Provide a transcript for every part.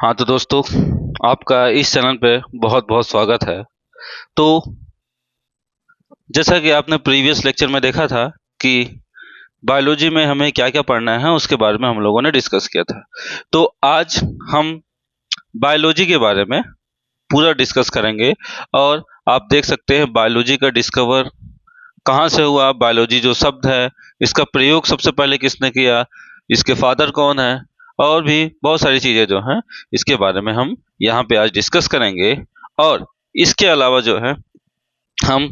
हाँ तो दोस्तों, आपका इस चैनल पे बहुत बहुत स्वागत है। तो जैसा कि आपने प्रीवियस लेक्चर में देखा था कि बायोलॉजी में हमें क्या क्या पढ़ना है उसके बारे में हम लोगों ने डिस्कस किया था। तो आज हम बायोलॉजी के बारे में पूरा डिस्कस करेंगे। और आप देख सकते हैं बायोलॉजी का डिस्कवर कहाँ से हुआ, बायोलॉजी जो शब्द है इसका प्रयोग सबसे पहले किसने किया, इसके फादर कौन है, और भी बहुत सारी चीजें जो हैं इसके बारे में हम यहाँ पे आज डिस्कस करेंगे। और इसके अलावा जो है हम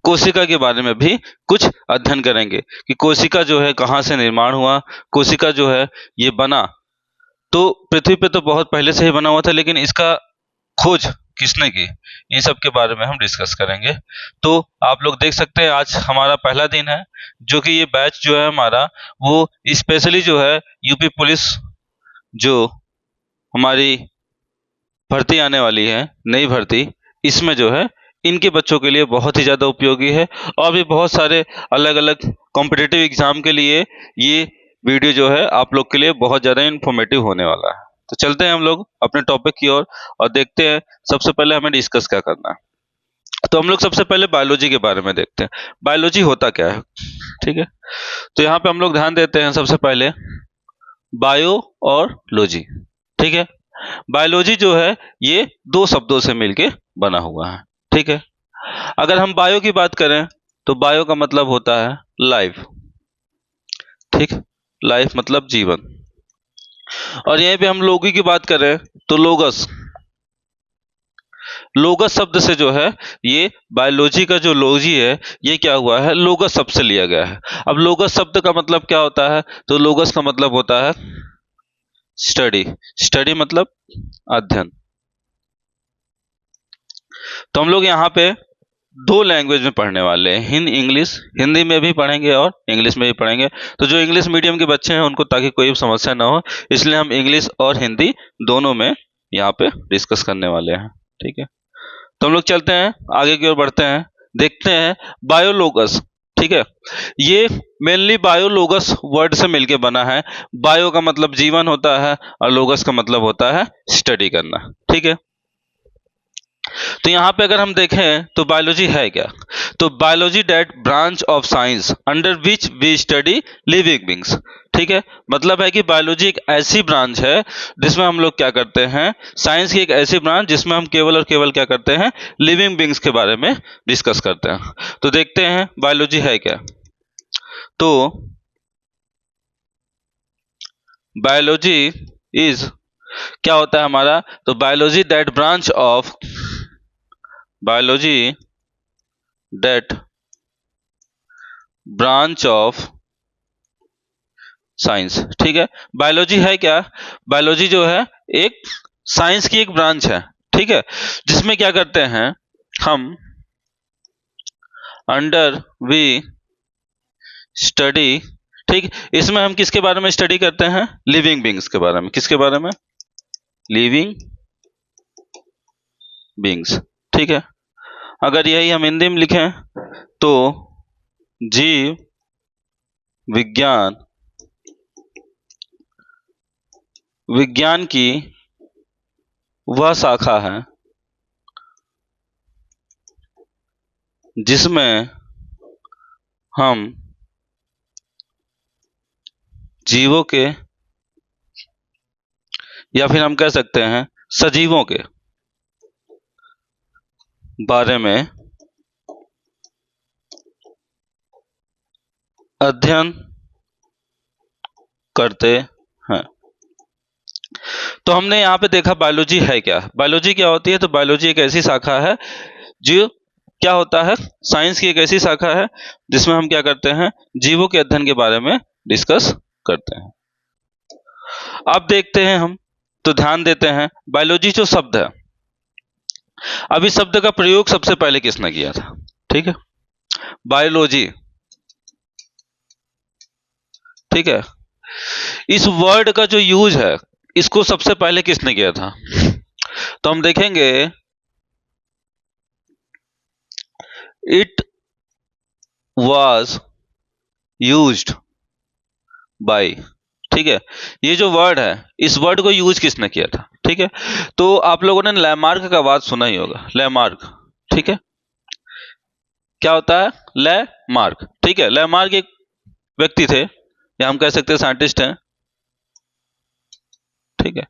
कोशिका के बारे में भी कुछ अध्ययन करेंगे कि कोशिका जो है कहाँ से निर्माण हुआ, कोशिका जो है ये बना तो पृथ्वी पे तो बहुत पहले से ही बना हुआ था, लेकिन इसका खोज किसने की, इन सब के बारे में हम डिस्कस करेंगे। तो आप लोग देख सकते हैं आज हमारा पहला दिन है, जो कि ये बैच जो है हमारा वो स्पेशली जो है यूपी पुलिस जो हमारी भर्ती आने वाली है, नई भर्ती, इसमें जो है इनके बच्चों के लिए बहुत ही ज़्यादा उपयोगी है। और भी बहुत सारे अलग अलग कॉम्पिटिटिव एग्जाम के लिए ये वीडियो जो है आप लोग के लिए बहुत ज़्यादा इंफॉर्मेटिव होने वाला है। तो चलते हैं हम लोग अपने टॉपिक की ओर और देखते हैं सबसे पहले हमें डिस्कस क्या करना है। तो हम लोग सबसे पहले बायोलॉजी के बारे में देखते हैं, बायोलॉजी होता क्या है। ठीक है, तो यहाँ पे हम लोग ध्यान देते हैं सबसे पहले बायो और लॉजी। ठीक है, बायोलॉजी जो है ये दो शब्दों से मिलके बना हुआ है। ठीक है, अगर हम बायो की बात करें तो बायो का मतलब होता है लाइफ। ठीक, लाइफ मतलब जीवन। और यहीं पे हम लोगी की बात करें तो लोगस, लोगस शब्द से जो है ये बायोलॉजी का जो लॉजी है ये क्या हुआ है, लोगस शब्द से लिया गया है। अब लोगस शब्द का मतलब क्या होता है, तो लोगस का मतलब होता है स्टडी। स्टडी मतलब अध्ययन। तो हम लोग यहाँ पे दो लैंग्वेज में पढ़ने वाले हैं, इंग्लिश, हिंदी में भी पढ़ेंगे और इंग्लिश में भी पढ़ेंगे। तो जो इंग्लिश मीडियम के बच्चे हैं उनको ताकि कोई समस्या ना हो, इसलिए हम इंग्लिश और हिंदी दोनों में यहाँ पे डिस्कस करने वाले हैं। ठीक है, तो हम लोग चलते हैं आगे की ओर बढ़ते हैं, देखते हैं बायोलोगस। ठीक है, ये मेनली बायोलोगस वर्ड से मिलके बना है। बायो का मतलब जीवन होता है और लोगस का मतलब होता है स्टडी करना। ठीक है, तो यहाँ पे अगर हम देखें तो बायोलॉजी है क्या, तो biology that branch of science under which we study living beings. ठीक है, मतलब है कि बायोलॉजी एक ऐसी ब्रांच है जिसमें हम लोग क्या करते हैं, साइंस की एक ऐसी ब्रांच जिसमें हम केवल और केवल क्या करते हैं, लिविंग बींग्स के बारे में डिस्कस करते हैं। तो देखते हैं बायोलॉजी है क्या। तो बायोलॉजी इज क्या होता है हमारा, तो biology that branch of, biology that branch of science. ठीक है, बायोलॉजी है क्या, बायोलॉजी जो है एक साइंस की एक ब्रांच है। ठीक है, जिसमें क्या करते हैं हम, अंडर वी स्टडी। ठीक, इसमें हम किसके बारे में स्टडी करते हैं, लिविंग बींग्स के बारे में। किसके बारे में, लिविंग बींग्स। ठीक है, अगर यही हम हिंदी में लिखें तो जीव विज्ञान, विज्ञान की वह शाखा है जिसमें हम जीवों के या फिर हम कह सकते हैं सजीवों के बारे में अध्ययन करते हैं। तो हमने यहाँ पे देखा बायोलॉजी है क्या, बायोलॉजी क्या होती है, तो बायोलॉजी एक ऐसी शाखा है जो क्या होता है, साइंस की एक ऐसी शाखा है जिसमें हम क्या करते हैं, जीवों के अध्ययन के बारे में डिस्कस करते हैं। अब देखते हैं हम, तो ध्यान देते हैं बायोलॉजी जो शब्द है, अब इस शब्द का प्रयोग सबसे पहले किसने किया था। ठीक है, बायोलॉजी। ठीक है, इस वर्ड का जो यूज है इसको सबसे पहले किसने किया था, तो हम देखेंगे इट वॉज यूज्ड बाय। ठीक है, ये जो वर्ड है इस वर्ड को यूज किसने किया था, ठीक है। तो आप लोगों ने लैमार्क का बात सुना ही होगा, लैमार्क, ठीक है। क्या होता है लैमार्क? ठीक है, लैमार्क एक व्यक्ति थे, या हम कह सकते हैं साइंटिस्ट हैं, ठीक है।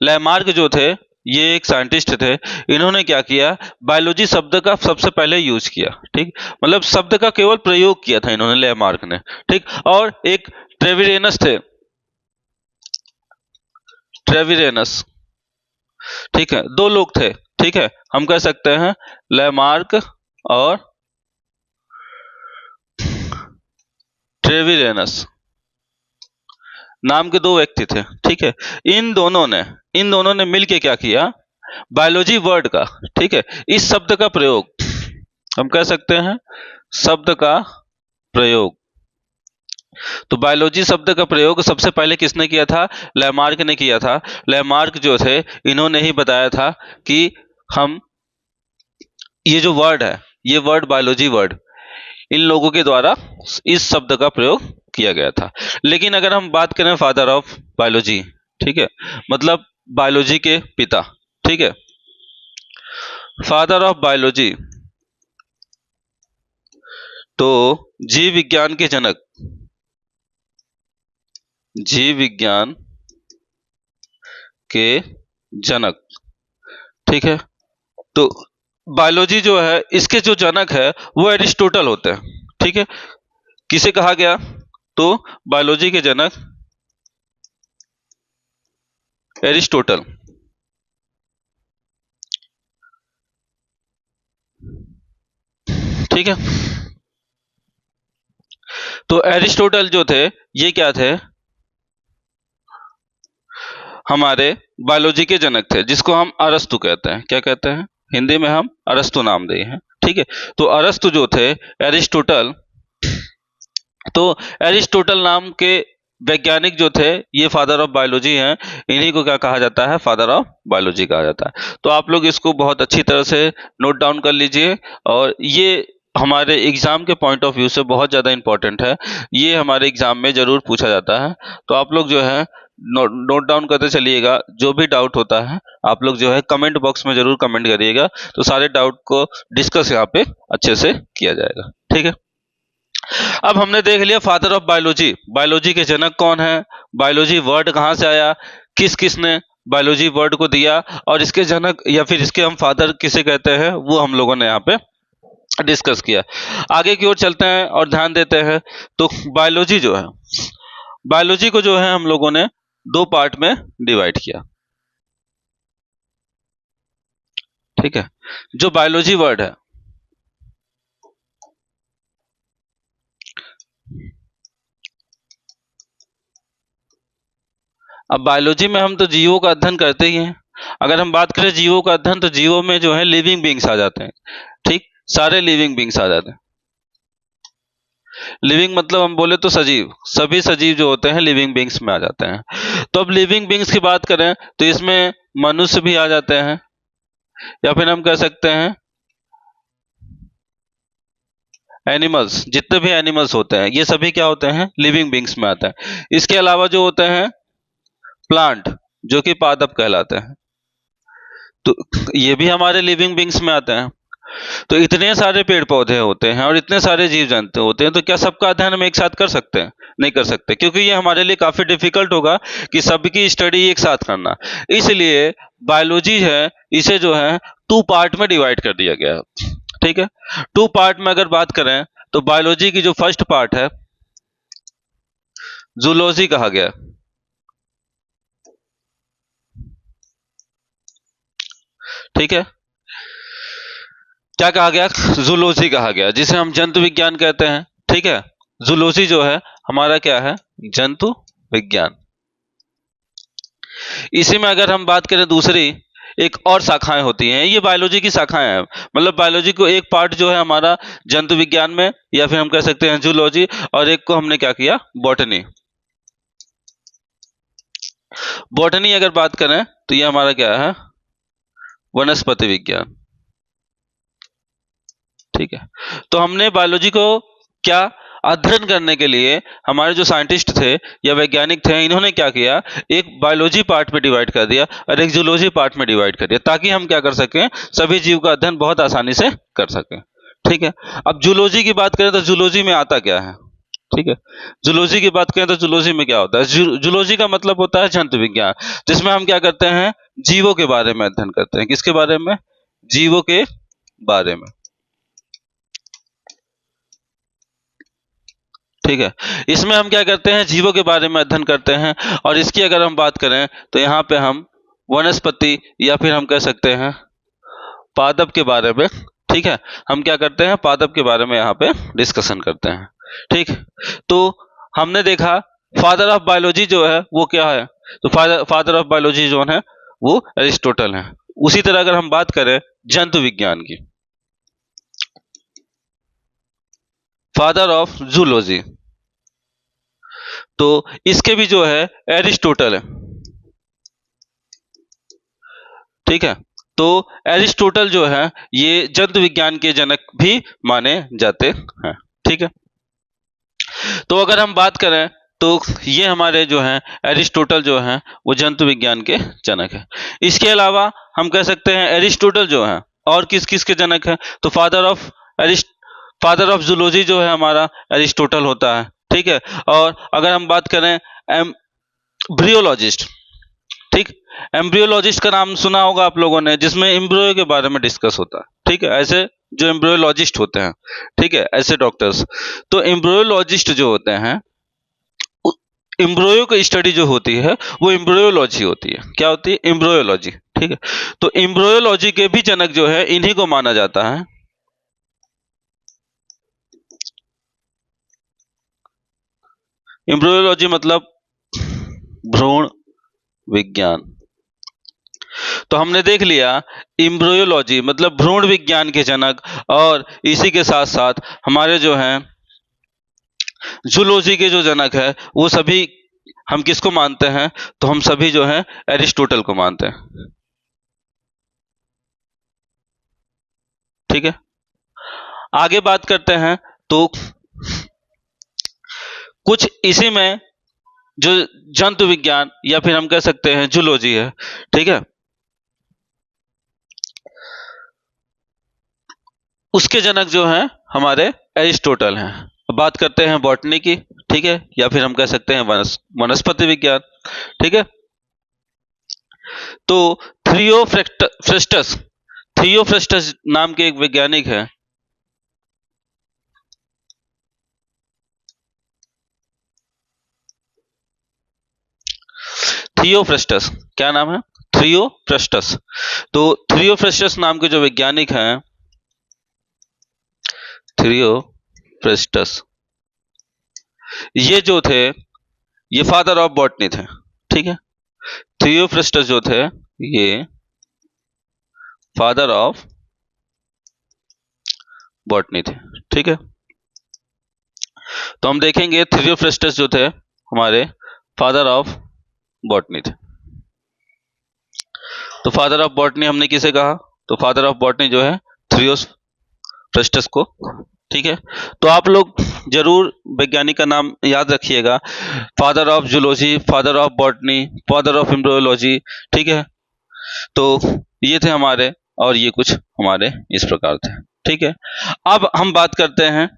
लैमार्क जो थे ये एक साइंटिस्ट थे। इन्होंने क्या किया, बायोलॉजी शब्द का सबसे पहले यूज किया, ठीक, मतलब शब्द का केवल प्रयोग किया था इन्होंने, लैमार्क ने, ठीक। और एक ट्रेविरेनस थे, ट्रेविरेनस, ठीक है, दो लोग थे, ठीक है। हम कह सकते हैं लैमार्क और ट्रेविरेनस नाम के दो व्यक्ति थे, ठीक है। इन दोनों ने मिलके क्या किया, बायोलॉजी वर्ड का, ठीक है, इस शब्द का प्रयोग, हम कह सकते हैं शब्द का प्रयोग। तो बायोलॉजी शब्द का प्रयोग सबसे पहले किसने किया था, लैमार्क ने किया था। लैमार्क जो थे इन्होंने ही बताया था कि हम ये जो वर्ड है, ये वर्ड बायोलॉजी वर्ड, इन लोगों के द्वारा इस शब्द का प्रयोग किया गया था। लेकिन अगर हम बात करें फादर ऑफ बायोलॉजी, ठीक है, मतलब बायोलॉजी के पिता, ठीक है, फादर ऑफ बायोलॉजी, तो जीव विज्ञान के जनक, जीव विज्ञान के जनक, ठीक है। तो बायोलॉजी जो है इसके जो जनक है वो एरिस्टोटल होते हैं, ठीक है। किसे कहा गया, तो बायोलॉजी के जनक एरिस्टोटल, ठीक है। तो एरिस्टोटल जो थे ये क्या थे, हमारे बायोलॉजी के जनक थे, जिसको हम अरस्तु कहते हैं। क्या कहते हैं, हिंदी में हम अरस्तु नाम दिए हैं, ठीक है। तो अरस्तु जो थे, एरिस्टोटल, तो एरिस्टोटल नाम के वैज्ञानिक जो थे ये फादर ऑफ बायोलॉजी हैं। इन्हीं को क्या कहा जाता है, फादर ऑफ बायोलॉजी कहा जाता है। तो आप लोग इसको बहुत अच्छी तरह से नोट डाउन कर लीजिए, और ये हमारे एग्जाम के पॉइंट ऑफ व्यू से बहुत ज़्यादा इंपॉर्टेंट है। ये हमारे एग्जाम में ज़रूर पूछा जाता है। तो आप लोग जो है नोट डाउन करते चलिएगा। जो भी डाउट होता है आप लोग जो है कमेंट बॉक्स में ज़रूर कमेंट करिएगा, तो सारे डाउट को डिस्कस यहाँ पे अच्छे से किया जाएगा, ठीक है। अब हमने देख लिया फादर ऑफ बायोलॉजी, बायोलॉजी के जनक कौन है, बायोलॉजी वर्ड कहाँ से आया, किस किस ने बायोलॉजी वर्ड को दिया, और इसके जनक या फिर इसके हम फादर किसे कहते हैं वो हम लोगों ने यहाँ पे डिस्कस किया। आगे की ओर चलते हैं और ध्यान देते हैं। तो बायोलॉजी जो है, बायोलॉजी को जो है हम लोगों ने दो पार्ट में डिवाइड किया, ठीक है। जो बायोलॉजी वर्ड है, अब बायोलॉजी में हम तो जीवों का अध्ययन करते ही हैं। अगर हम बात करें जीवों का अध्ययन, तो जीवों में जो है लिविंग बींग्स आ जाते हैं, ठीक, सारे लिविंग बींग्स आ जाते हैं। लिविंग मतलब हम बोले तो सजीव, सभी सजीव जो होते हैं लिविंग बींग्स में आ जाते हैं। तो अब लिविंग बींग्स की बात करें तो इसमें मनुष्य भी आ जाते हैं, या फिर हम कह सकते हैं एनिमल्स, जितने भी एनिमल्स होते हैं ये सभी क्या होते हैं, लिविंग बींग्स में आते हैं। इसके अलावा जो होते हैं प्लांट, जो कि पादप कहलाते हैं, तो ये भी हमारे लिविंग बींग्स में आते हैं। तो इतने सारे पेड़ पौधे होते हैं और इतने सारे जीव जंतु होते हैं, तो क्या सबका अध्ययन हम एक साथ कर सकते हैं, नहीं कर सकते, क्योंकि ये हमारे लिए काफी डिफिकल्ट होगा कि सबकी स्टडी एक साथ करना। इसलिए बायोलॉजी है, इसे जो है टू पार्ट में डिवाइड कर दिया गया है, ठीक है। टू पार्ट में अगर बात करें तो बायोलॉजी की जो फर्स्ट पार्ट है जूलॉजी कहा गया, ठीक है। क्या कहा गया, जूलॉजी कहा गया, जिसे हम जंतु विज्ञान कहते हैं, ठीक है। जूलॉजी जो है हमारा क्या है, जंतु विज्ञान। इसी में अगर हम बात करें दूसरी एक और शाखाएं होती हैं, ये बायोलॉजी की शाखाएं हैं, मतलब बायोलॉजी को एक पार्ट जो है हमारा जंतु विज्ञान में, या फिर हम कह सकते हैं जूलॉजी, और एक को हमने क्या किया, बॉटनी। बॉटनी अगर बात करें तो ये हमारा क्या है, वनस्पति विज्ञान, ठीक है। तो हमने बायोलॉजी को क्या अध्ययन करने के लिए हमारे जो साइंटिस्ट थे या वैज्ञानिक थे, इन्होंने क्या किया, एक बायोलॉजी पार्ट में डिवाइड कर दिया और एक जूलॉजी पार्ट में डिवाइड कर दिया, ताकि हम क्या कर सकें, सभी जीव का अध्ययन बहुत आसानी से कर सकें। ठीक है, अब जूलॉजी की बात करें तो जूलॉजी में आता क्या है। ठीक है, जूलॉजी की बात करें तो जूलॉजी में क्या होता है, जूलॉजी का मतलब होता है जंतु विज्ञान, जिसमें हम क्या करते हैं, जीवों के बारे में अध्ययन करते हैं। किसके बारे में, जीवों के बारे में। ठीक है, इसमें हम क्या करते हैं, जीवों के बारे में अध्ययन करते हैं। और इसकी अगर हम बात करें तो यहाँ पे हम वनस्पति या फिर हम कह सकते हैं पादप के बारे में, ठीक है, हम क्या करते हैं, पादप के बारे में यहाँ पे डिस्कशन करते हैं। ठीक, तो हमने देखा फादर ऑफ बायोलॉजी जो है वो क्या है, तो फादर ऑफ बायोलॉजी जो है वो एरिस्टोटल है। उसी तरह अगर हम बात करें जंतु विज्ञान की, फादर ऑफ जूलॉजी, तो इसके भी जो है एरिस्टोटल है। ठीक है, तो एरिस्टोटल जो है ये जंतु विज्ञान के जनक भी माने जाते हैं। ठीक है, तो अगर हम बात करें तो ये हमारे जो हैं एरिस्टोटल जो हैं वो जंतु विज्ञान के जनक है। इसके अलावा हम कह सकते हैं एरिस्टोटल जो है और किस किस के जनक है, तो फादर ऑफ जूलॉजी जो है हमारा एरिस्टोटल होता है। ठीक है, और अगर हम बात करें एम्ब्रियोलॉजिस्ट, ठीक, एम्ब्रियोलॉजिस्ट का नाम सुना होगा आप लोगों ने, जिसमें एम्ब्रियो के बारे में डिस्कस होता है। ठीक है, ऐसे जो एम्ब्रियोलॉजिस्ट होते हैं, ठीक है, ऐसे डॉक्टर्स, तो एम्ब्रियोलॉजिस्ट जो होते हैं, एम्ब्रियो की स्टडी जो होती है वो एम्ब्रियोलॉजी होती है। क्या होती है, एम्ब्रियोलॉजी। ठीक है, तो एम्ब्रियोलॉजी के भी जनक जो है इन्हीं को माना जाता है। एम्ब्रियोलॉजी मतलब भ्रूण विज्ञान। तो हमने देख लिया एम्ब्रियोलॉजी मतलब भ्रूण विज्ञान के जनक, और इसी के साथ साथ हमारे जो हैं जूलॉजी के जो जनक है वो सभी हम किसको मानते हैं, तो हम सभी जो हैं एरिस्टोटल को मानते हैं। ठीक है, आगे बात करते हैं तो कुछ इसी में जो जंतु विज्ञान या फिर हम कह सकते हैं जूलॉजी है, ठीक है, उसके जनक जो हैं हमारे एरिस्टोटल हैं। बात करते हैं बॉटनी की, ठीक है, या फिर हम कह सकते हैं वनस्पति विज्ञान। ठीक है, तो थियोफ्रेस्टस नाम के एक वैज्ञानिक है। थियोफ्रेस्टस, क्या नाम है, थियोफ्रेस्टस। तो थियोफ्रेस्टस नाम के जो वैज्ञानिक हैं, थियोफ्रेस्टस, ये जो थे ये फादर ऑफ बॉटनी थे। ठीक है, थियोफ्रेस्टस जो थे ये फादर ऑफ बॉटनी थे। ठीक है, तो हम देखेंगे थियोफ्रेस्टस जो थे हमारे फादर ऑफ बॉटनी थे। तो फादर ऑफ बॉटनी हमने किसे कहा, तो फादर ऑफ बॉटनी जो है थियोफ्रेस्टस को। ठीक है, तो आप लोग जरूर वैज्ञानिक का नाम याद रखिएगा, father of zoology, father of botany, father of embryology. ठीक है, तो ये थे हमारे, और ये कुछ हमारे इस प्रकार थे। ठीक है, अब हम बात करते हैं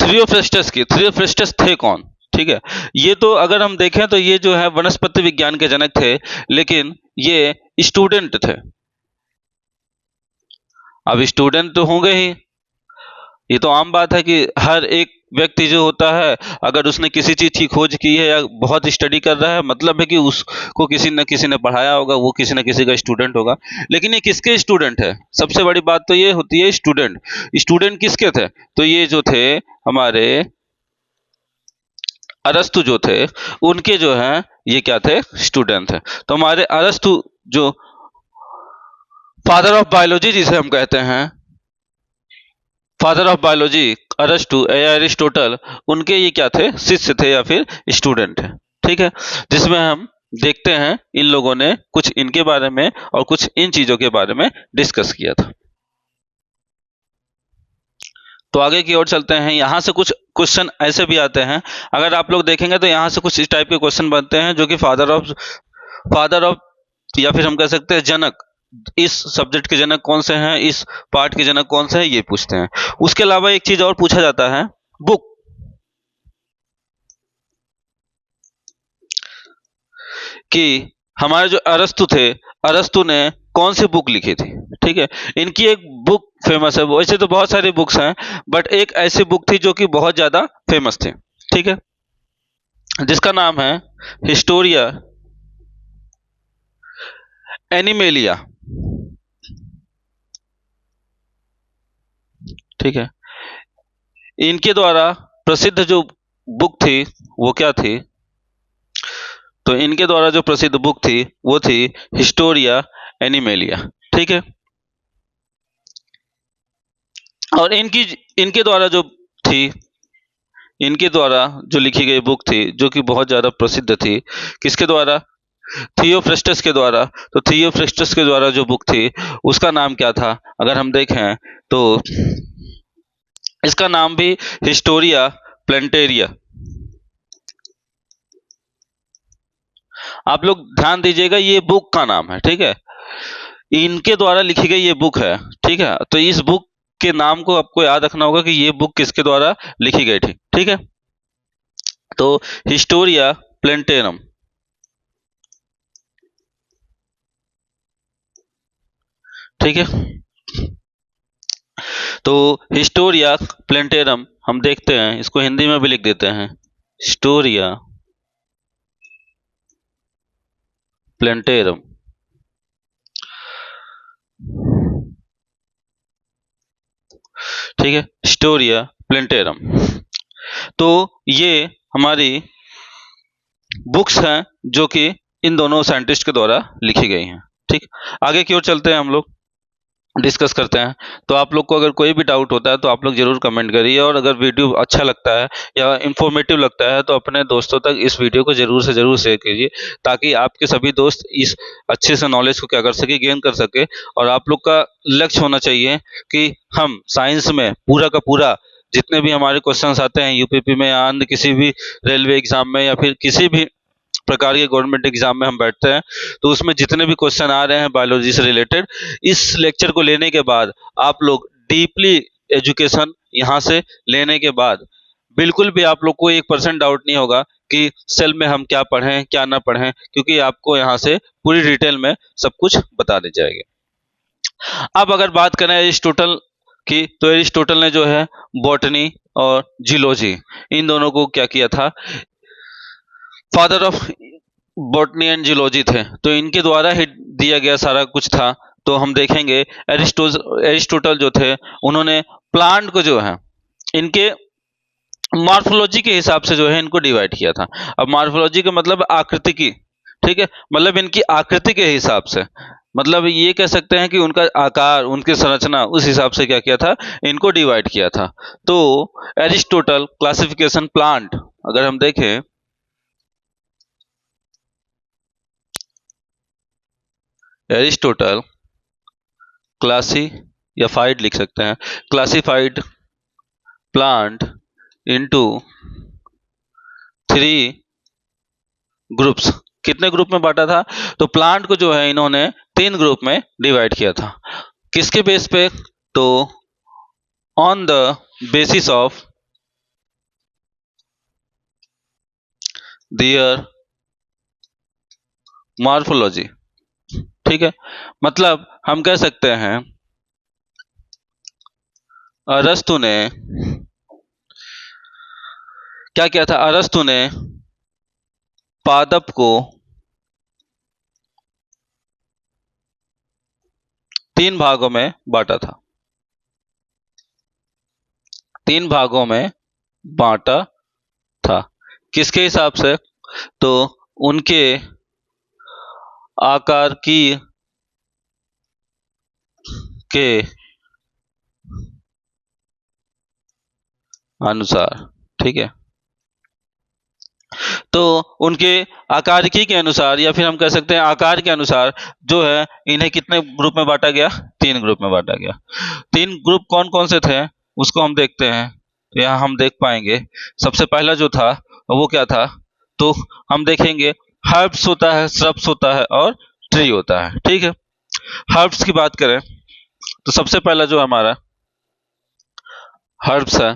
थियोफ्रेस्टस की। थियोफ्रेस्टस थे कौन, ठीक है, ये तो अगर हम देखें तो ये जो है वनस्पति विज्ञान के जनक थे, लेकिन ये स्टूडेंट थे। अब स्टूडेंट तो होंगे ही, ये तो आम बात है कि हर एक व्यक्ति जो होता है अगर उसने किसी चीज की खोज की है या बहुत स्टडी कर रहा है, मतलब है कि उसको किसी न किसी ने पढ़ाया होगा, वो किसी न किसी का स्टूडेंट होगा। लेकिन ये किसके स्टूडेंट है, सबसे बड़ी बात तो ये होती है स्टूडेंट। स्टूडेंट किसके थे, तो ये जो थे हमारे अरस्तु जो थे, उनके जो है ये क्या थे, स्टूडेंट थे। तो हमारे अरस्तु जो फादर ऑफ बायोलॉजी जिसे हम कहते हैं, फादर ऑफ बायोलॉजी अरस्तु या एरिस्टोटल, उनके ये क्या थे, शिष्य थे या फिर स्टूडेंट है। ठीक है, जिसमें हम देखते हैं इन लोगों ने कुछ इनके बारे में और कुछ इन चीजों के बारे में डिस्कस किया था। तो आगे की ओर चलते हैं। यहाँ से कुछ क्वेश्चन ऐसे भी आते हैं, अगर आप लोग देखेंगे तो यहाँ से कुछ इस टाइप के क्वेश्चन बनते हैं जो कि फादर ऑफ या फिर हम कह सकते हैं जनक, इस सब्जेक्ट के जनक कौन से हैं, इस पार्ट के जनक कौन से हैं, ये पूछते हैं। उसके अलावा एक चीज और पूछा जाता है, बुक, कि हमारे जो अरस्तु थे, अरस्तु ने कौन सी बुक लिखी थी। ठीक है, इनकी एक बुक फेमस है, वैसे तो बहुत सारी बुक्स हैं बट एक ऐसी बुक थी जो कि बहुत ज्यादा फेमस थी। ठीक है, जिसका नाम है हिस्टोरिया एनिमेलिया। ठीक है, इनके द्वारा प्रसिद्ध जो बुक थी वो क्या थी, तो इनके द्वारा जो प्रसिद्ध बुक थी वो थी हिस्टोरिया एनिमेलिया। ठीक है, और इनके द्वारा जो थी, इनके द्वारा जो लिखी गई बुक थी जो कि बहुत ज्यादा प्रसिद्ध थी, किसके द्वारा, थियोफ्रेस्टस के द्वारा। तो थियोफ्रेस्टस के द्वारा जो बुक थी उसका नाम क्या था, अगर हम देखें तो इसका नाम भी हिस्टोरिया प्लेंटेरिया। आप लोग ध्यान दीजिएगा, ये बुक का नाम है। ठीक है, इनके द्वारा लिखी गई ये बुक है। ठीक है, तो इस बुक के नाम को आपको याद रखना होगा कि ये बुक किसके द्वारा लिखी गई थी। ठीक है, तो हिस्टोरिया प्लेंटेरम। ठीक है, तो हिस्टोरिया प्लेंटेरम हम देखते हैं, इसको हिंदी में भी लिख देते हैं, हिस्टोरिया प्लेंटेरम। ठीक है, हिस्टोरिया प्लेंटेरम। तो ये हमारी बुक्स हैं जो कि इन दोनों साइंटिस्ट के द्वारा लिखी गई हैं। ठीक, आगे की ओर चलते हैं, हम लोग डिस्कस करते हैं। तो आप लोग को अगर कोई भी डाउट होता है तो आप लोग जरूर कमेंट करिए, और अगर वीडियो अच्छा लगता है या इंफॉर्मेटिव लगता है तो अपने दोस्तों तक इस वीडियो को जरूर से जरूर शेयर कीजिए, ताकि आपके सभी दोस्त इस अच्छे से नॉलेज को क्या कर सके, गेन कर सके। और आप लोग का लक्ष्य होना चाहिए कि हम साइंस में पूरा का पूरा जितने भी हमारे क्वेश्चंस आते हैं यूपीपी में या अन्य किसी भी रेलवे एग्जाम में या फिर किसी भी प्रकार के गवर्नमेंट एग्जाम में हम बैठते हैं, तो उसमें जितने भी क्वेश्चन आ रहे हैं बायोलॉजी से रिलेटेड, इस लेक्चर को लेने के बाद आप लोग डीपली एजुकेशन यहाँ से लेने के बाद बिल्कुल भी आप लोग को 1% डाउट नहीं होगा कि सेल में हम क्या पढ़ें क्या ना पढ़ें, क्योंकि आपको यहाँ से पूरी डिटेल में सब कुछ बता दी जाएगी। अब अगर बात करें एरिस्टोटल की, तो एरिस्टोटल ने जो है बॉटनी और जियोलॉजी इन दोनों को क्या किया था, father of botany and geology थे, तो इनके द्वारा ही दिया गया सारा कुछ था। तो हम देखेंगे एरिस्टोटल जो थे उन्होंने प्लांट को जो है इनके मॉर्फोलॉजी के हिसाब से जो है इनको डिवाइड किया था। अब मॉर्फोलॉजी का मतलब आकृति की, ठीक है, मतलब इनकी आकृति के हिसाब से, मतलब ये कह सकते हैं कि उनका आकार, उनकी संरचना, उस हिसाब से क्या किया था, इनको डिवाइड किया था। तो एरिस्टोटल क्लासिफिकेशन प्लांट अगर हम देखें, एरिस्टोटल क्लासिफाइड लिख सकते हैं, क्लासिफाइड प्लांट इनटू 3 ग्रुप्स। कितने ग्रुप में बांटा था, तो प्लांट को जो है इन्होंने 3 ग्रुप में डिवाइड किया था। किसके बेस पे, तो on the basis of their morphology. ठीक है, मतलब हम कह सकते हैं अरस्तु ने क्या किया था, अरस्तु ने पादप को 3 भागों में बांटा था, 3 भागों में बांटा था। किसके हिसाब से, तो उनके आकार की के अनुसार। ठीक है, तो उनके आकारिकी के अनुसार या फिर हम कह सकते हैं आकार के अनुसार जो है इन्हें कितने ग्रुप में बांटा गया, 3 ग्रुप में बांटा गया। 3 ग्रुप कौन कौन से थे, उसको हम देखते हैं तो यहाँ हम देख पाएंगे सबसे पहला जो था वो क्या था, तो हम देखेंगे हर्ब्स होता है, श्रब्स होता है और ट्री होता है। ठीक है, हर्ब्स की बात करें तो सबसे पहला जो हमारा हर्ब्स है,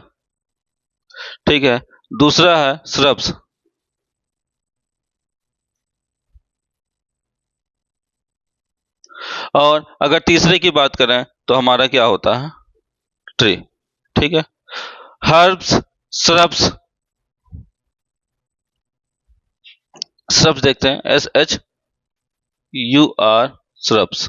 ठीक है, दूसरा है श्रब्स, और अगर तीसरे की बात करें तो हमारा क्या होता है, ट्री। ठीक है, हर्ब्स, श्रब्स, श्रब्स देखते हैं SHUR, श्रब्स।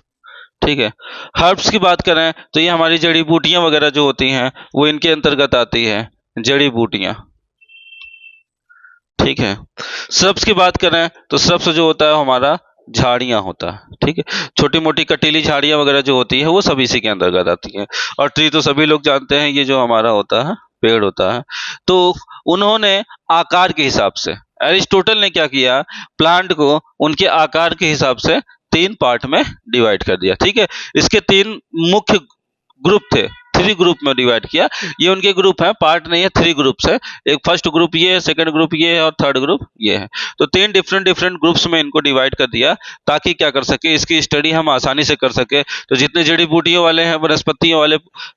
ठीक है, हर्ब्स की बात करें तो ये हमारी जड़ी बूटियां वगैरह जो होती हैं वो इनके अंतर्गत आती है, जड़ी बूटियां। ठीक है, श्रब्स की बात करें तो श्रब्स जो होता है हमारा झाड़ियां होता है। ठीक है, छोटी मोटी कटीली झाड़ियां वगैरह जो होती है वो सब इसी के अंतर्गत आती है। और ट्री तो सभी लोग जानते हैं, ये जो हमारा होता है पेड़ होता है। तो उन्होंने आकार के हिसाब से, एरिस्टोटल ने क्या किया, प्लांट को उनके आकार के हिसाब से 3 पार्ट में डिवाइड कर दिया। ठीक है, इसके 3 मुख्य ग्रुप थे, 3 ग्रुप में डिवाइड किया। ये उनके ग्रुप है, पार्ट नहीं है, 3 ग्रुप्स है। एक फर्स्ट ग्रुप ये है, सेकंड ग्रुप ये है और थर्ड ग्रुप ये है। तो 3 डिफरेंट डिफरेंट ग्रुप्स में इनको डिवाइड कर दिया ताकि क्या कर सके, इसकी स्टडी हम आसानी से कर सके। तो जितने जड़ी बूटियों वाले हैं, वनस्पतियों वाले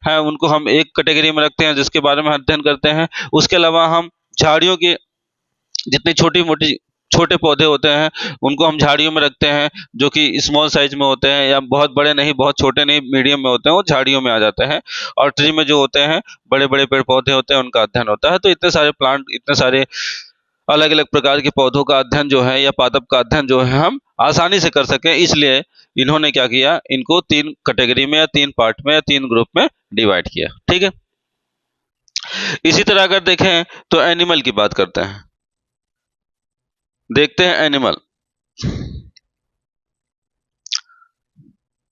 हैं, उनको हम एक कैटेगरी में रखते हैं जिसके बारे में अध्ययन करते हैं। उसके अलावा हम झाड़ियों की जितनी छोटी मोटी छोटे पौधे होते हैं उनको हम झाड़ियों में रखते हैं, जो कि स्मॉल साइज में होते हैं, या बहुत बड़े नहीं, बहुत छोटे नहीं, मीडियम में होते हैं, वो झाड़ियों में आ जाते हैं। और ट्री में जो होते हैं बड़े बड़े पेड़ पौधे होते हैं, उनका अध्ययन होता है। तो इतने सारे प्लांट, इतने सारे अलग अलग प्रकार के पौधों का अध्ययन जो है, या पादप का अध्ययन जो है, हम आसानी से कर सकें, इसलिए इन्होंने क्या किया, इनको 3 कैटेगरी में या 3 पार्ट में या 3 ग्रुप में डिवाइड किया। ठीक है, इसी तरह अगर देखें तो एनिमल की बात करते हैं, देखते हैं एनिमल।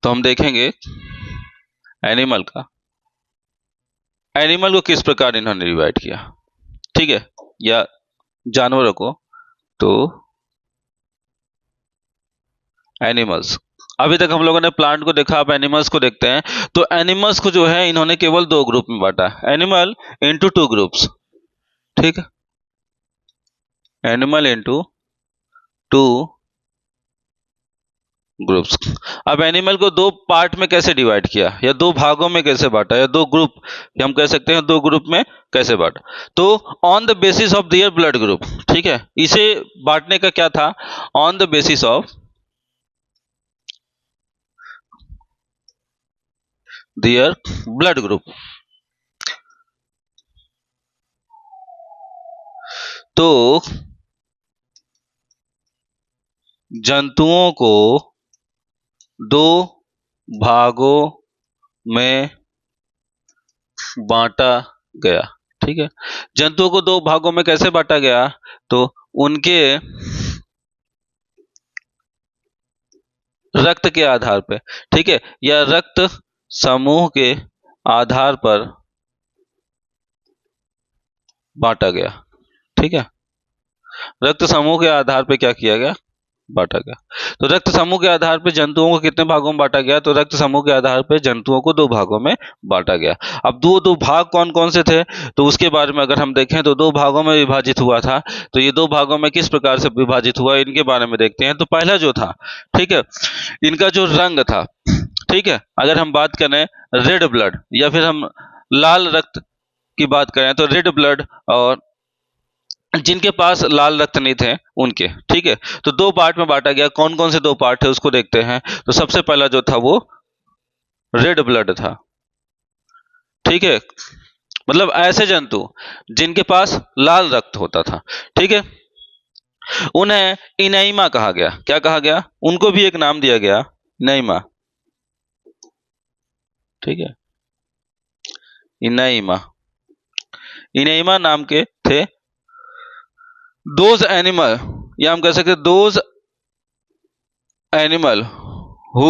तो हम देखेंगे एनिमल को किस प्रकार इन्होंने डिवाइड किया। ठीक है, या जानवरों को। तो एनिमल्स, अभी तक हम लोगों ने प्लांट को देखा, अब एनिमल्स को देखते हैं। तो एनिमल्स को जो है इन्होंने केवल 2 ग्रुप में बांटा, एनिमल इनटू 2 ग्रुप्स। ठीक है, एनिमल इनटू 2 ग्रुप्स। अब एनिमल को 2 पार्ट में कैसे डिवाइड किया, या 2 भागों में कैसे बांटा, या 2 ग्रुप, हम कह सकते हैं 2 ग्रुप में कैसे बांटा। तो on the basis of their blood group. ठीक है, इसे बांटने का क्या था, on the basis of their blood group. तो जंतुओं को 2 भागों में बांटा गया। ठीक है, जंतुओं को 2 भागों में कैसे बांटा गया, तो उनके रक्त के आधार पे, ठीक है, या रक्त समूह के आधार पर बांटा गया। ठीक है, रक्त समूह के आधार पे क्या किया गया, बांटा गया। तो रक्त समूह के आधार पर जंतुओं को कितने भागों में बांटा गया, तो रक्त समूह के आधार पर जंतुओं को 2 भागों में बांटा गया। अब 2 भाग कौन कौन से थे, तो उसके बारे में अगर हम देखें तो 2 भागों में विभाजित हुआ था। तो ये 2 भागों में किस प्रकार से विभाजित हुआ, इनके बारे में देखते हैं। तो पहला जो था, ठीक है, इनका जो रंग था, ठीक है, अगर हम बात करें रेड ब्लड, या फिर हम लाल रक्त की बात करें तो रेड ब्लड, और जिनके पास लाल रक्त नहीं थे उनके। ठीक है, तो 2 पार्ट में बांटा गया। कौन कौन से 2 पार्ट है उसको देखते हैं। तो सबसे पहला जो था वो रेड ब्लड था। ठीक है, मतलब ऐसे जंतु जिनके पास लाल रक्त होता था। ठीक है, उन्हें इनैमा कहा गया। क्या कहा गया, उनको भी एक नाम दिया गया, इनैमा। ठीक है, इनैमा, इनैमा नाम के थे। दोज एनिमल, या हम कह सकते those animal who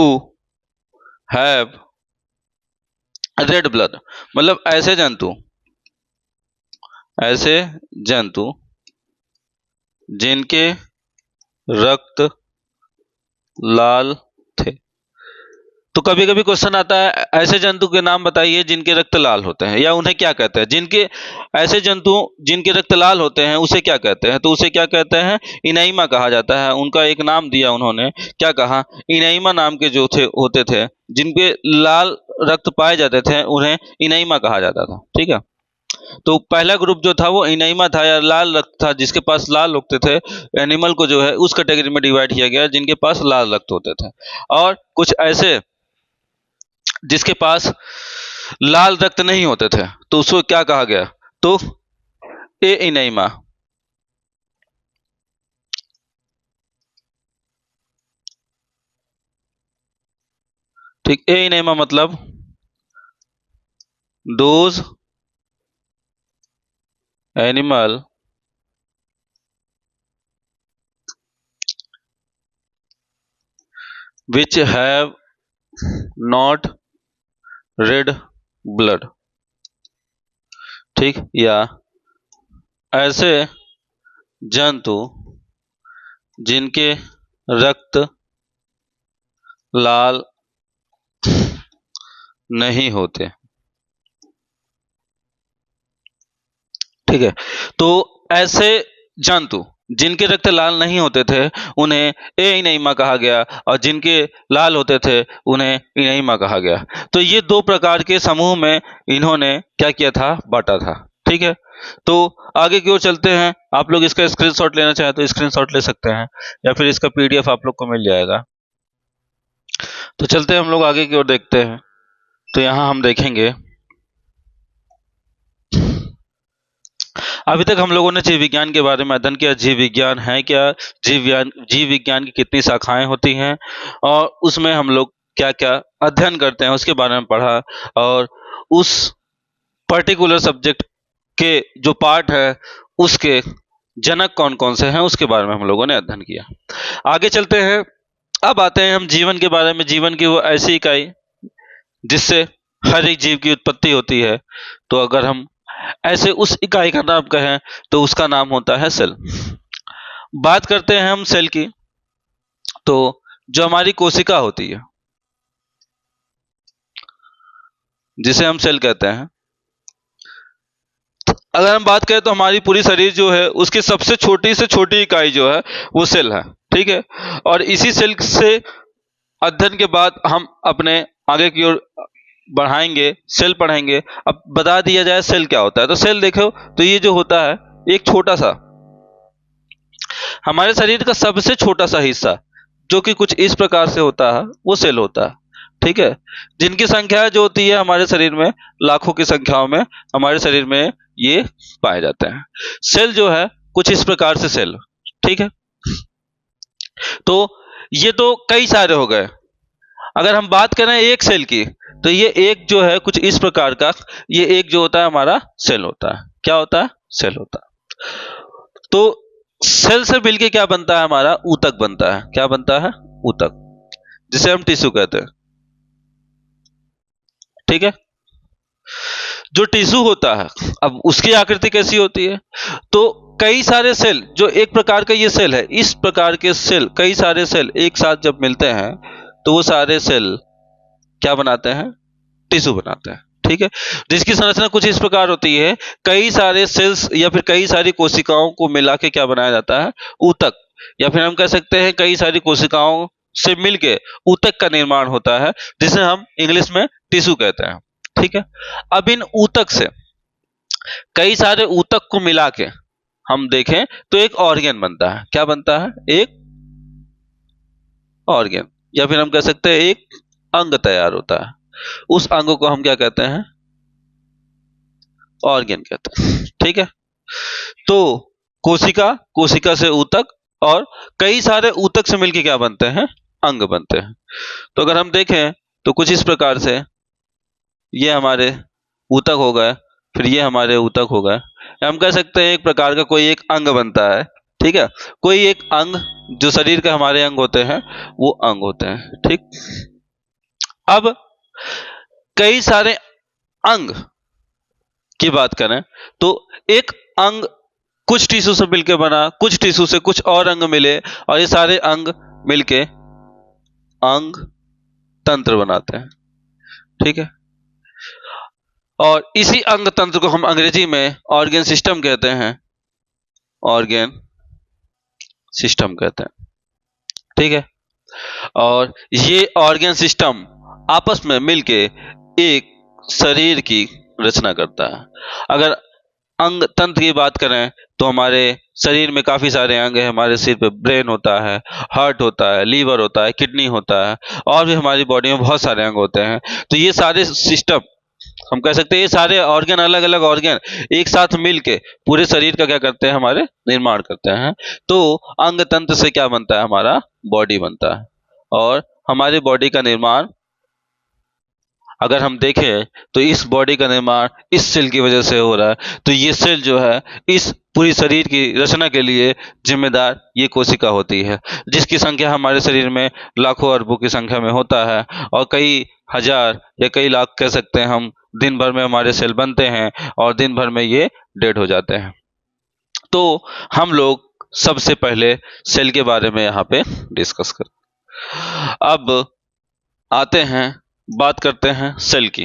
have read blood, मतलब ऐसे जंतु जिनके रक्त लाल थे। तो कभी कभी क्वेश्चन आता है, ऐसे जंतु के नाम बताइए जिनके रक्त लाल होते हैं, या उन्हें क्या कहते हैं। ऐसे जंतु जिनके रक्त लाल होते हैं उसे क्या कहते हैं, तो उसे क्या कहते हैं, इनैमा कहा जाता है। उनका एक नाम दिया उन्होंने, क्या कहा, इनैमा नाम के जो थे होते थे, जिनके लाल रक्त पाए जाते थे, उन्हें इनैमा कहा जाता था। ठीक है, तो पहला ग्रुप जो था वो इनैमा था, या लाल रक्त था, जिसके पास लाल होते थे। एनिमल को जो है उस कैटेगरी में डिवाइड किया गया जिनके पास लाल रक्त होते थे। और कुछ ऐसे जिसके पास लाल रक्त नहीं होते थे, तो उसको क्या कहा गया, तो ए इनैमा। ठीक, ए इनैमा मतलब those animal which have not red blood। ठीक, या ऐसे जंतु जिनके रक्त लाल नहीं होते। ठीक है, तो ऐसे जंतु जिनके रक्त लाल नहीं होते थे उन्हें ए इनैमा कहा गया, और जिनके लाल होते थे उन्हें इनैमा कहा गया। तो ये दो प्रकार के समूह में इन्होंने क्या किया था, बांटा था। ठीक है, तो आगे की ओर चलते हैं। आप लोग इसका स्क्रीनशॉट लेना चाहे तो स्क्रीनशॉट ले सकते हैं, या फिर इसका पीडीएफ आप लोग को मिल जाएगा। तो चलते हैं हम लोग आगे की ओर, देखते हैं। तो यहाँ हम देखेंगे, अभी तक हम लोगों ने जीव विज्ञान के बारे में अध्ययन किया। जीव विज्ञान है क्या, जीव विज्ञान की कितनी शाखाएं होती हैं, और उसमें हम लोग क्या क्या अध्ययन करते हैं उसके बारे में पढ़ा, और उस पर्टिकुलर सब्जेक्ट के जो पार्ट है उसके जनक कौन कौन से हैं उसके बारे में हम लोगों ने अध्ययन किया। आगे चलते हैं, अब आते हैं हम जीवन के बारे में। जीवन की वो ऐसी इकाई जिससे हर एक जीव की उत्पत्ति होती है। तो अगर हम ऐसे उस इकाई का नाम कहें तो उसका नाम होता है सेल। बात करते हैं हम सेल की, तो जो हमारी कोशिका होती है जिसे हम सेल कहते हैं, अगर हम बात करें तो हमारी पूरी शरीर जो है उसकी सबसे छोटी से छोटी इकाई जो है वो सेल है। ठीक है, और इसी सेल से अध्ययन के बाद हम अपने आगे की ओर बढ़ाएंगे, सेल पढ़ेंगे। अब बता दिया जाए सेल क्या होता है, तो सेल देखो, तो ये जो होता है एक छोटा सा हमारे शरीर का सबसे छोटा सा हिस्सा जो कि कुछ इस प्रकार से होता है वो सेल होता है। ठीक है, जिनकी संख्या जो होती है हमारे शरीर में लाखों की संख्याओं में हमारे शरीर में ये पाए जाते हैं। सेल जो है कुछ इस प्रकार से सेल। ठीक है, तो ये तो कई सारे हो गए। अगर हम बात करें एक सेल की, तो ये एक जो है कुछ इस प्रकार का, ये एक जो होता है हमारा सेल होता है। क्या होता है, सेल होता है। तो सेल से मिलके क्या बनता है, हमारा ऊतक बनता है। क्या बनता है, ऊतक, जिसे हम टिश्यू कहते हैं। ठीक है, जो टिश्यू होता है, अब उसकी आकृति कैसी होती है, तो कई सारे सेल, जो एक प्रकार का ये सेल है, इस प्रकार के सेल, कई सारे सेल एक साथ जब मिलते हैं तो वो सारे सेल क्या बनाते हैं, टिश्यू बनाते हैं। ठीक है, जिसकी संरचना कुछ इस प्रकार होती है, कई सारे सेल्स या फिर कई सारी कोशिकाओं को मिला के क्या बनाया जाता है, ऊतक, या फिर हम कह सकते हैं कई सारी कोशिकाओं से मिलके ऊतक का निर्माण होता है, जिसे हम इंग्लिश में टिश्यू कहते हैं। ठीक है, अब इन ऊतक से, कई सारे ऊतक को मिला के हम देखें तो एक ऑर्गन बनता है। क्या बनता है, एक ऑर्गन, या फिर हम कह सकते हैं एक अंग तैयार होता है। उस अंग को हम क्या कहते हैं, ऑर्गन कहते हैं। ठीक है, तो कोशिका, कोशिका से ऊतक, और कई सारे ऊतक से मिलकर क्या बनते हैं, अंग बनते हैं। तो अगर हम देखें तो कुछ इस प्रकार से ये हमारे ऊतक हो गए, फिर ये हमारे ऊतक हो गए। हम कह सकते हैं एक प्रकार का कोई एक अंग बनता है। ठीक है, कोई एक अंग, जो शरीर के हमारे अंग होते हैं वो अंग होते हैं। ठीक, अब कई सारे अंग की बात करें तो एक अंग कुछ टिश्यू से मिलकर बना, कुछ टिश्यू से कुछ और अंग मिले, और ये सारे अंग मिलके अंग तंत्र बनाते हैं, ठीक है। और इसी अंग तंत्र को हम अंग्रेजी में ऑर्गन सिस्टम कहते हैं, ऑर्गन सिस्टम कहते हैं, ठीक है। और ये ऑर्गन सिस्टम आपस में मिलके एक शरीर की रचना करता है। अगर अंग तंत्र की बात करें तो हमारे शरीर में काफी सारे अंग हैं। हमारे सिर पे ब्रेन होता है, हार्ट होता है, लीवर होता है, किडनी होता है, और भी हमारी बॉडी में बहुत सारे अंग होते हैं। तो ये सारे सिस्टम, हम कह सकते हैं ये सारे ऑर्गन, अलग अलग ऑर्गन एक साथ मिलके पूरे शरीर का क्या करते हैं, हमारे निर्माण करते हैं। तो अंग तंत्र से क्या बनता है, हमारा बॉडी बनता है। और हमारी बॉडी का निर्माण अगर हम देखें तो इस बॉडी का निर्माण इस सेल की वजह से हो रहा है। तो ये सेल जो है इस पूरी शरीर की रचना के लिए जिम्मेदार ये कोशिका होती है, जिसकी संख्या हमारे शरीर में लाखों अरबों की संख्या में होता है, और कई हजार या कई लाख कह सकते हैं हम, दिन भर में हमारे सेल बनते हैं और दिन भर में ये डेड हो जाते हैं। तो हम लोग सबसे पहले सेल के बारे में यहाँ पे डिस्कस करें। अब आते हैं, बात करते हैं सेल की।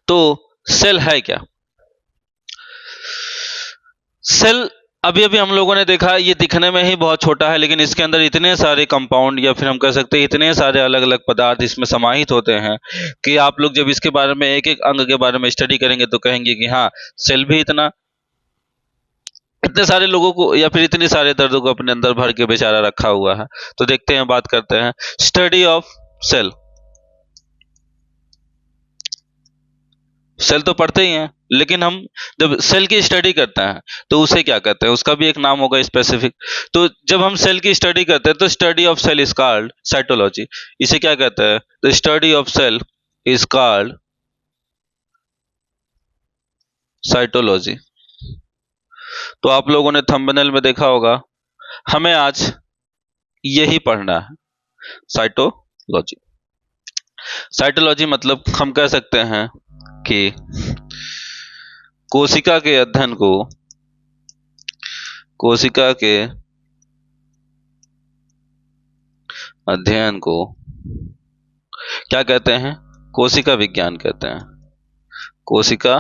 तो सेल है क्या? सेल अभी अभी हम लोगों ने देखा, ये दिखने में ही बहुत छोटा है, लेकिन इसके अंदर इतने सारे कंपाउंड या फिर हम कह सकते हैं इतने सारे अलग अलग पदार्थ इसमें समाहित होते हैं कि आप लोग जब इसके बारे में एक एक अंग के बारे में स्टडी करेंगे तो कहेंगे कि हाँ, सेल भी इतने सारे लोगों को या फिर इतने सारे दर्दों को अपने अंदर भर के बेचारा रखा हुआ है। तो देखते हैं, बात करते हैं स्टडी ऑफ सेल। सेल तो पढ़ते ही हैं, लेकिन हम जब सेल की स्टडी करते हैं तो उसे क्या कहते हैं, उसका भी एक नाम होगा स्पेसिफिक। तो जब हम सेल की स्टडी करते हैं तो study of cell is called cytology. इसे क्या कहते हैं, the study of cell is called cytology. तो आप लोगों ने थंबनेल में देखा होगा, हमें आज यही पढ़ना है, साइटोलॉजी। साइटोलॉजी मतलब हम कह सकते हैं कि कोशिका के अध्ययन को, कोशिका के अध्ययन को क्या कहते हैं, कोशिका विज्ञान कहते हैं। कोशिका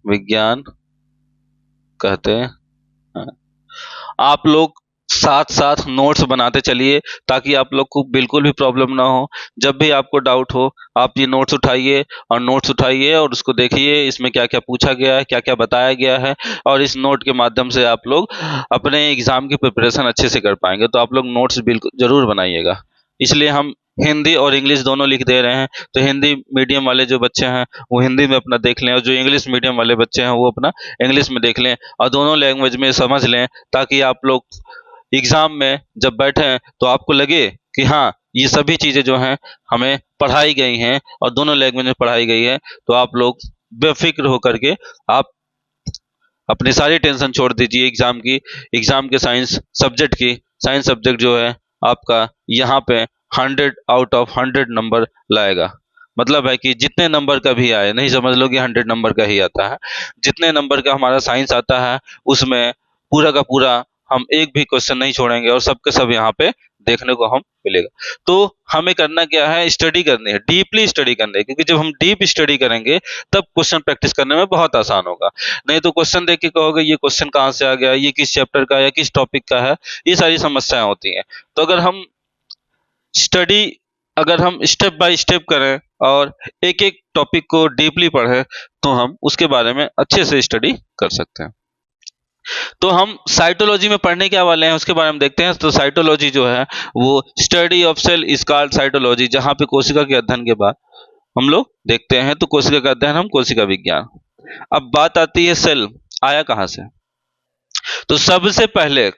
विज्ञान कहते हैं। आप लोग साथ साथ नोट्स बनाते चलिए ताकि आप लोग को बिल्कुल भी प्रॉब्लम ना हो। जब भी आपको डाउट हो आप ये नोट्स उठाइए और उसको देखिए, इसमें क्या क्या पूछा गया है, क्या क्या बताया गया है, और इस नोट के माध्यम से आप लोग अपने एग्जाम की प्रिपरेशन अच्छे से कर पाएंगे। तो आप लोग नोट्स बिल्कुल जरूर बनाइएगा। इसलिए हम हिंदी और इंग्लिश दोनों लिख दे रहे हैं। तो हिंदी मीडियम वाले जो बच्चे हैं वो हिंदी में अपना देख लें, और जो इंग्लिश मीडियम वाले बच्चे हैं वो अपना इंग्लिश में देख लें, और दोनों लैंग्वेज में समझ लें, ताकि आप लोग एग्जाम में जब बैठे तो आपको लगे कि हाँ, ये सभी चीजें जो हैं हमें पढ़ाई गई हैं और दोनों लैंग्वेज में पढ़ाई गई है। तो आप लोग बेफिक्र होकर के आप अपनी सारी टेंशन छोड़ दीजिए एग्जाम की, एग्जाम के साइंस सब्जेक्ट की। साइंस सब्जेक्ट जो है आपका यहाँ पे 100 आउट ऑफ 100 नंबर लाएगा। मतलब है कि जितने नंबर का भी आए, नहीं समझ लो कि 100 नंबर का ही आता है। जितने नंबर का हमारा साइंस आता है उसमें पूरा का पूरा हम एक भी क्वेश्चन नहीं छोड़ेंगे, और सबके सब यहाँ पे देखने को हम मिलेगा। तो हमें करना क्या है, स्टडी करनी है, डीपली स्टडी करनी है, क्योंकि जब हम डीप स्टडी करेंगे तब क्वेश्चन प्रैक्टिस करने में बहुत आसान होगा। नहीं तो क्वेश्चन देख के कहोगे ये क्वेश्चन कहाँ से आ गया, ये किस चैप्टर का है या किस टॉपिक का है, ये सारी समस्याएं होती हैं। तो स्टडी अगर हम स्टेप बाय स्टेप करें और एक एक टॉपिक को डीपली पढ़ें तो हम उसके बारे में अच्छे से स्टडी कर सकते हैं। तो हम साइटोलॉजी में पढ़ने क्या वाले हैं उसके बारे में देखते हैं। तो साइटोलॉजी जो है वो study of cell is called cytology, जहां पे कोशिका के अध्ययन के बाद हम लोग देखते हैं। तो कोशिका का अध्ययन हम कोशिका विज्ञान। अब बात आती है सेल आया कहां से। तो सबसे पहले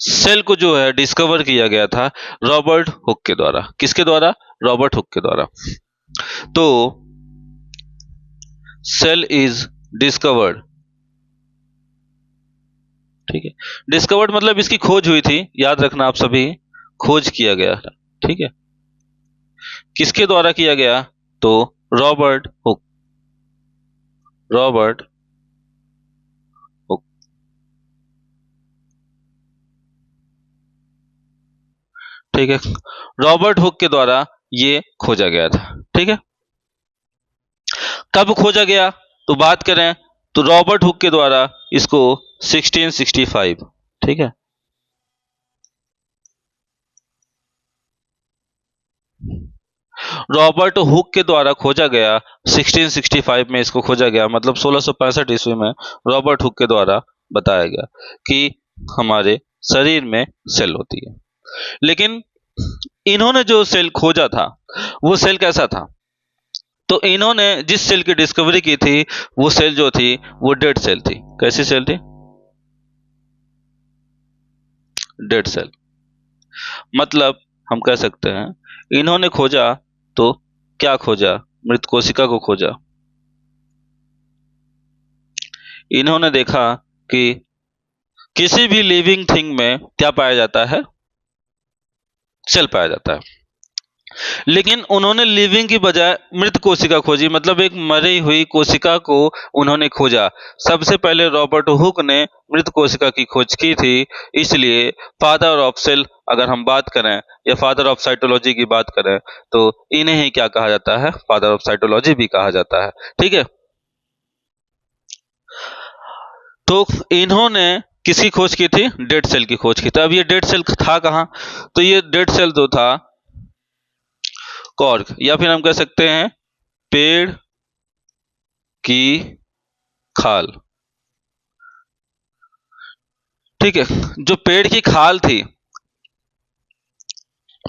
सेल को जो है डिस्कवर किया गया था रॉबर्ट हुक के द्वारा। किसके द्वारा? रॉबर्ट हुक के द्वारा। तो सेल इज डिस्कवर्ड, ठीक है। डिस्कवर्ड मतलब इसकी खोज हुई थी, याद रखना आप सभी, खोज किया गया था, ठीक है। किसके द्वारा किया गया? तो रॉबर्ट हुक, रॉबर्ट हुक, ठीक है। रॉबर्ट हुक के द्वारा ये खोजा गया था। ठीक है। कब खोजा गया तो बात करें तो रॉबर्ट हुक के द्वारा इसको 1665, ठीक है, रॉबर्ट हुक के द्वारा खोजा गया। 1665 में इसको खोजा गया, मतलब 1665 ईस्वी में रॉबर्ट हुक के द्वारा बताया गया कि हमारे शरीर में सेल होती है। लेकिन इन्होंने जो सेल खोजा था वो सेल कैसा था? तो इन्होंने जिस सेल की डिस्कवरी की थी वो सेल जो थी वो डेड सेल थी। कैसी सेल थी? Dead cell. मतलब हम कह सकते हैं इन्होंने खोजा तो क्या खोजा? मृत कोशिका को खोजा। इन्होंने देखा कि किसी भी लिविंग थिंग में क्या पाया जाता है? सेल पाया जाता है। लेकिन उन्होंने लिविंग की बजाय मृत कोशिका खोजी, मतलब एक मरी हुई कोशिका को उन्होंने खोजा। सबसे पहले रॉबर्ट हुक ने मृत कोशिका की खोज की थी, इसलिए फादर ऑफ सेल अगर हम बात करें या फादर ऑफ साइटोलॉजी की बात करें तो इन्हें ही क्या कहा जाता है? फादर ऑफ साइटोलॉजी भी कहा जाता है। ठीक है। तो इन्होंने किसकी खोज की थी? डेड सेल की खोज की थी। अब ये डेड सेल था कहाँ? तो ये डेड सेल जो था कॉर्क, या फिर हम कह सकते हैं पेड़ की खाल। ठीक है। जो पेड़ की खाल थी,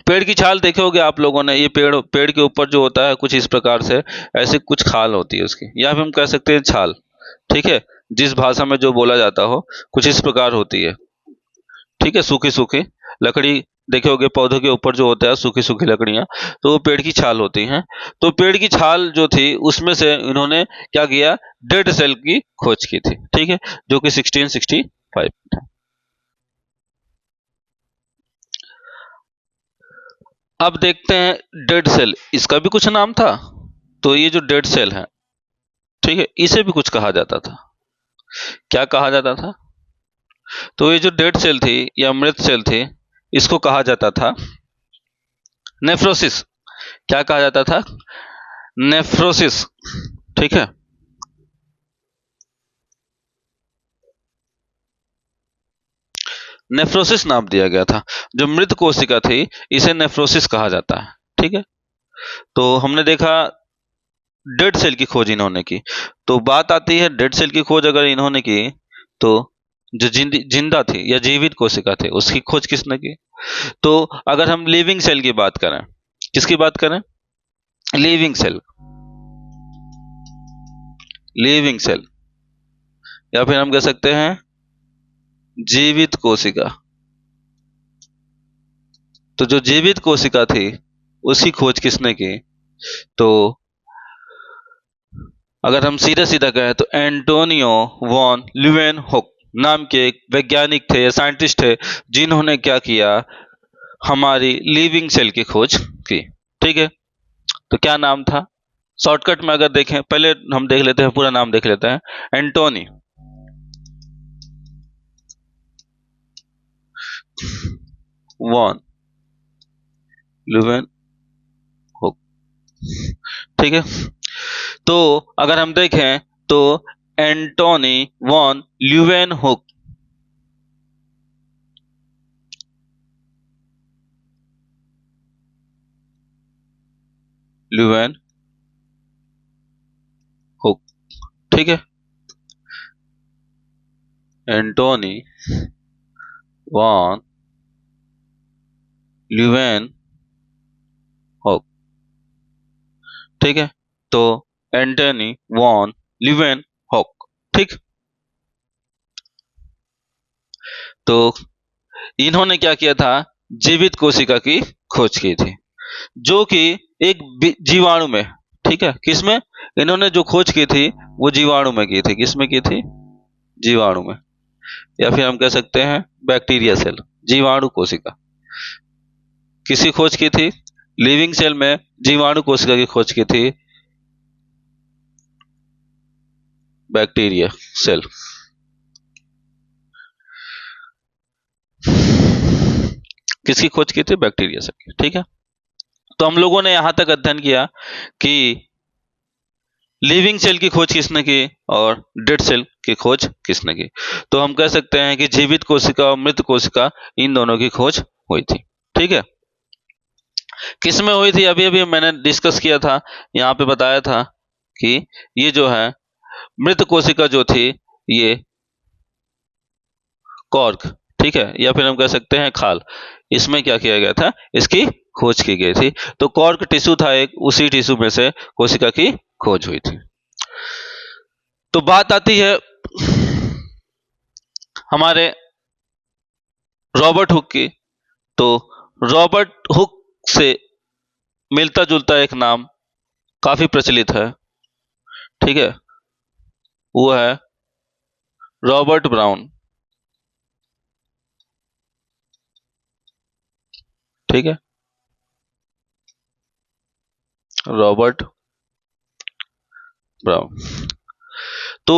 पेड़ की छाल देखे होगे आप लोगों ने, ये पेड़ के ऊपर जो होता है कुछ इस प्रकार से ऐसे कुछ खाल होती है उसकी, या फिर हम कह सकते हैं छाल। ठीक है। जिस भाषा में जो बोला जाता हो कुछ इस प्रकार होती है। ठीक है। सूखी सूखी लकड़ी देखे होगे, पौधों के ऊपर जो होता है सूखी सूखी लकड़ियां, तो वो पेड़ की छाल होती हैं। तो पेड़ की छाल जो थी उसमें से इन्होंने क्या किया? डेड सेल की खोज की थी। ठीक है। जो कि 1665 था। अब देखते हैं डेड सेल, इसका भी कुछ नाम था। तो ये जो डेड सेल है, ठीक है, इसे भी कुछ कहा जाता था। क्या कहा जाता था? तो ये जो डेड सेल थी या मृत सेल थी, इसको कहा जाता था नेफ्रोसिस। क्या कहा जाता था? नेफ्रोसिस। ठीक है। नेफ्रोसिस नाम दिया गया था। जो मृत कोशिका थी इसे नेफ्रोसिस कहा जाता है। ठीक है। तो हमने देखा डेड सेल की खोज इन्होंने की। तो बात आती है डेड सेल की खोज अगर इन्होंने की तो जो जिंदा थी या जीवित कोशिका थी उसकी खोज किसने की? तो अगर हम लिविंग सेल की बात करें, किसकी बात करें? Living cell. लिविंग सेल, या फिर हम कह सकते हैं जीवित कोशिका। तो जो जीवित कोशिका थी उसकी खोज किसने की? तो अगर हम सीधा सीधा कहें तो एंटोनियो वॉन ल्यूवेनहुक नाम के एक वैज्ञानिक थे या साइंटिस्ट थे, जिन्होंने क्या किया? हमारी लिविंग सेल की खोज की। ठीक है। तो क्या नाम था? शॉर्टकट में अगर देखें, पहले हम देख लेते हैं, पूरा नाम देख लेते हैं। Antonie van Leeuwenhoek. ठीक है। तो अगर हम देखें तो एंटोनी वॉन ल्यूवेनहुक ल्यूवेनहुक, ठीक है, एंटोनी वॉन ल्यूवेनहुक, ठीक है। तो एंटोनी वॉन ल्यूवेनहुक, ठीक। तो इन्होंने क्या किया था? जीवित कोशिका की खोज की थी, जो कि एक जीवाणु में। ठीक है। किसमें? इन्होंने जो खोज की थी वो जीवाणु में की थी। किसमें की थी? जीवाणु में, या फिर हम कह सकते हैं बैक्टीरिया सेल, जीवाणु कोशिका। किसी खोज की थी? लिविंग सेल में जीवाणु कोशिका की खोज की थी, बैक्टीरिया सेल। किसकी खोज की थी? बैक्टीरिया सेल की। ठीक है, तो हम लोगों ने यहां तक अध्ययन किया कि लिविंग सेल की खोज किसने की और डेड सेल की खोज किसने की। तो हम कह सकते हैं कि जीवित कोशिका और मृत कोशिका, इन दोनों की खोज हुई थी। ठीक है, किसमें हुई थी? अभी अभी मैंने डिस्कस किया था, यहाँ पे बताया था कि ये जो है मृत कोशिका जो थी, ये कॉर्क, ठीक है, या फिर हम कह सकते हैं खाल, इसमें क्या किया गया था? इसकी खोज की गई थी। तो कॉर्क टिश्यू था एक, उसी टिश्यू में से कोशिका की खोज हुई थी। तो बात आती है हमारे रॉबर्ट हुक की। तो रॉबर्ट हुक से मिलता जुलता एक नाम काफी प्रचलित है, ठीक है, वो है रॉबर्ट ब्राउन। ठीक है, रॉबर्ट ब्राउन। तो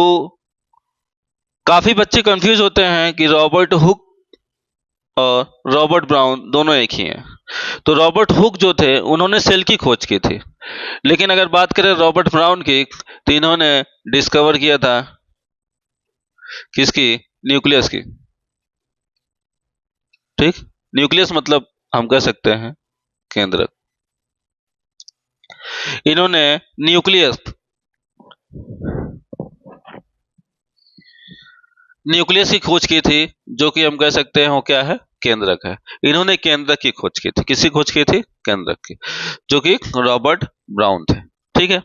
काफी बच्चे कंफ्यूज होते हैं कि रॉबर्ट हुक और रॉबर्ट ब्राउन दोनों एक ही हैं। तो रॉबर्ट हुक जो थे, उन्होंने सेल की खोज की थी, लेकिन अगर बात करें रॉबर्ट ब्राउन की, तो इन्होंने डिस्कवर किया था किसकी? न्यूक्लियस की। ठीक, न्यूक्लियस मतलब हम कह सकते हैं केंद्रक। इन्होंने न्यूक्लियस न्यूक्लियस की खोज की थी, जो कि हम कह सकते हैं वो क्या है? केंद्रक है। इन्होंने केंद्रक की खोज की थी। किसकी खोज की थी? केंद्रक की, जो कि रॉबर्ट ब्राउन थे। ठीक है,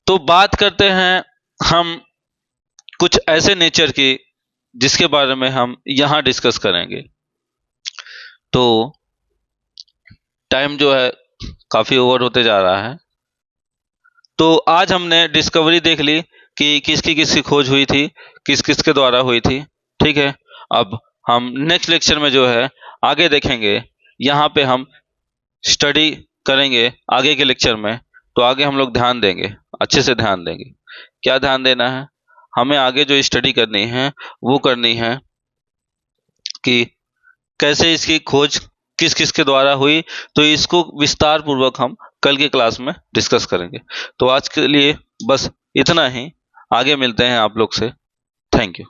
तो बात करते हैं हम कुछ ऐसे नेचर की जिसके बारे में हम यहां डिस्कस करेंगे। तो टाइम जो है काफी ओवर होते जा रहा है। तो आज हमने डिस्कवरी देख ली कि किसकी किसकी खोज हुई थी, किस किस के द्वारा हुई थी। ठीक है, अब हम नेक्स्ट लेक्चर में जो है आगे देखेंगे। यहाँ पे हम स्टडी करेंगे आगे के लेक्चर में। तो आगे हम लोग ध्यान देंगे, अच्छे से ध्यान देंगे। क्या ध्यान देना है? हमें आगे जो स्टडी करनी है वो करनी है कि कैसे इसकी खोज किस किस के द्वारा हुई। तो इसको विस्तार पूर्वक हम कल के क्लास में डिस्कस करेंगे। तो आज के लिए बस इतना ही, आगे मिलते हैं आप लोग से। Thank you.